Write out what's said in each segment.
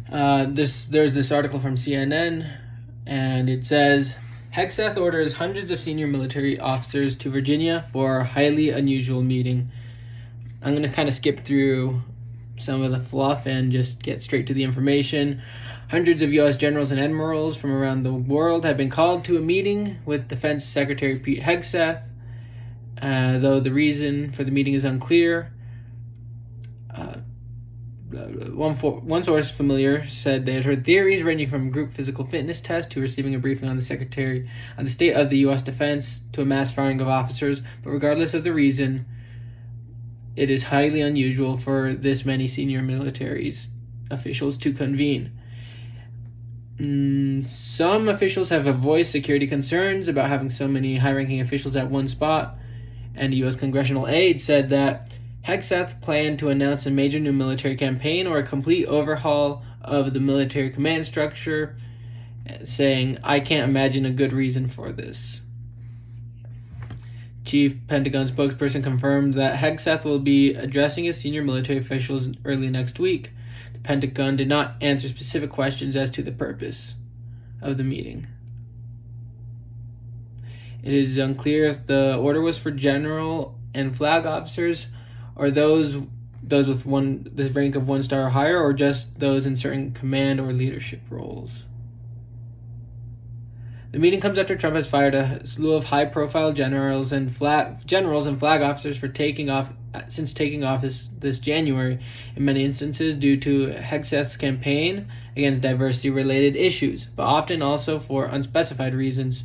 There's this article from CNN, and it says, Hegseth orders hundreds of senior military officers to Virginia for a highly unusual meeting. I'm going to kind of skip through some of the fluff and just get straight to the information. Hundreds of U.S. generals and admirals from around the world have been called to a meeting with Defense Secretary Pete Hegseth, though the reason for the meeting is unclear. One source familiar said they had heard theories ranging from group physical fitness tests to receiving a briefing on the Secretary on the state of the U.S. defense to a mass firing of officers, but regardless of the reason, it is highly unusual for this many senior military officials to convene. Some officials have voiced security concerns about having so many high-ranking officials at one spot, and a U.S. congressional aide said that Hegseth planned to announce a major new military campaign or a complete overhaul of the military command structure, saying, I can't imagine a good reason for this. Chief Pentagon spokesperson confirmed that Hegseth will be addressing his senior military officials early next week. The Pentagon did not answer specific questions as to the purpose of the meeting. It is unclear if the order was for general and flag officers or those with the rank of 1 star or higher, or just those in certain command or leadership roles. The meeting comes after Trump has fired a slew of high-profile generals and flag officers for taking office this January, in many instances due to Hegseth's campaign against diversity-related issues, but often also for unspecified reasons.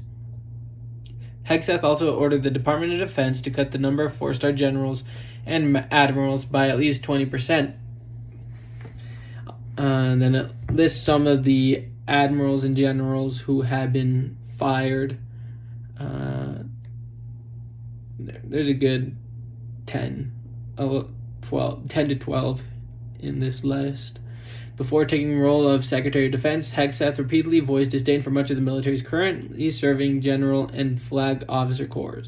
Hegseth also ordered the Department of Defense to cut the number of 4-star generals and admirals by at least 20%. And then it lists some of the admirals and generals who have been fired. There's a good 10 to 12 in this list. Before taking the role of Secretary of Defense, Hegseth repeatedly voiced disdain for much of the military's currently serving general and flag officer corps.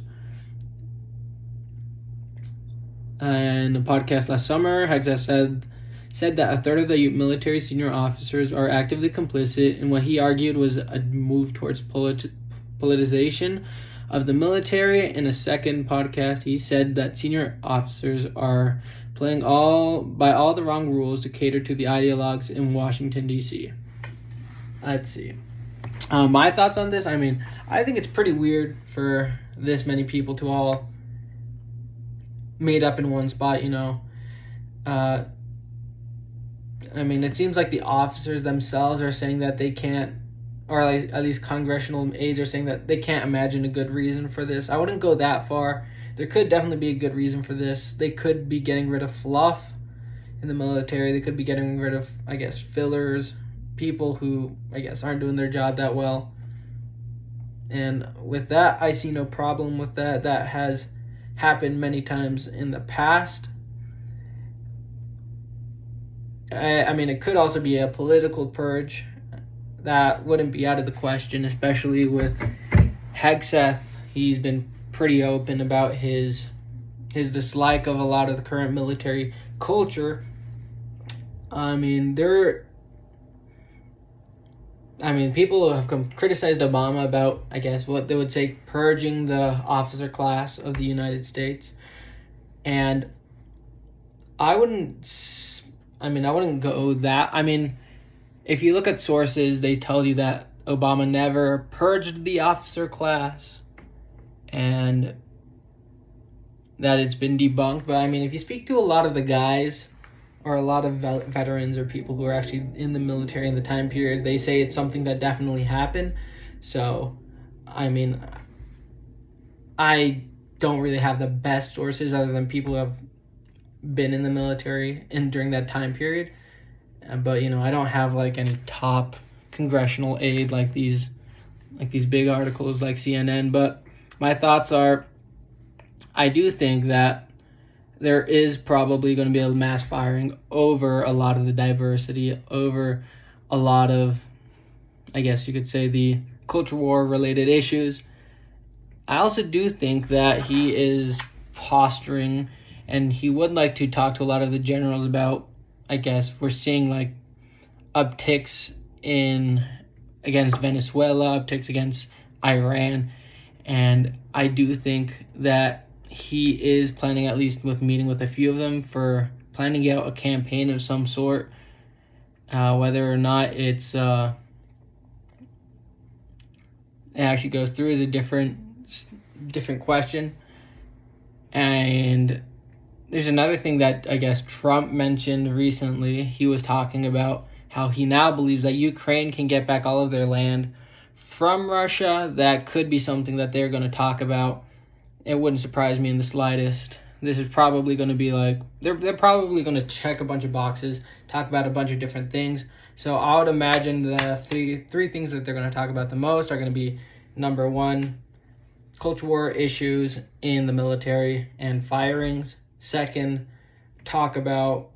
In a podcast last summer, Hegseth said that a third of the military senior officers are actively complicit in what he argued was a move towards politicization of the military. In a second podcast, he said that senior officers are playing by all the wrong rules to cater to the ideologues in Washington, D.C. Let's see. My thoughts on this, I think it's pretty weird for this many people to all made up in one spot, it seems like the officers themselves are saying that they can't, or at least congressional aides are saying that they can't imagine a good reason for this. I wouldn't go that far. There could definitely be a good reason for this. They could be getting rid of fluff in the military. They could be getting rid of, fillers, people who, aren't doing their job that well. And with that, I see no problem with that. That has happened many times in the past. It could also be a political purge. That wouldn't be out of the question, especially with Hegseth. He's been pretty open about his dislike of a lot of the current military culture. People have criticized Obama about, what they would say, purging the officer class of the United States. And I wouldn't go that. If you look at sources, they tell you that Obama never purged the officer class and that it's been debunked. But if you speak to a lot of the guys or a lot of veterans or people who are actually in the military in the time period, they say it's something that definitely happened. So, I don't really have the best sources other than people who have been in the military and during that time period. But, I don't have any top congressional aid like these big articles like CNN. But my thoughts are, I do think that there is probably going to be a mass firing over a lot of the diversity, over a lot of, you could say, the culture war related issues. I also do think that he is posturing, and he would like to talk to a lot of the generals about, we're seeing upticks against Venezuela, upticks against Iran, and I do think that he is planning, at least with meeting with a few of them, for planning out a campaign of some sort. Whether or not it actually goes through is a different question. And there's another thing that I guess Trump mentioned recently. He was talking about how he now believes that Ukraine can get back all of their land from Russia. That could be something that they're going to talk about. It wouldn't surprise me in the slightest. This is probably going to be like, they're probably going to check a bunch of boxes, talk about a bunch of different things. So I would imagine the three things that they're going to talk about the most are going to be, number one, culture war issues in the military and firings. Second, talk about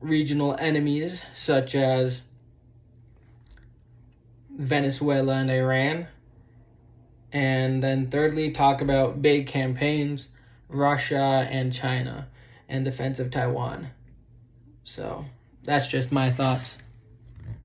regional enemies such as Venezuela and Iran. And then thirdly, talk about big campaigns, Russia and China, and defense of Taiwan. So that's just my thoughts.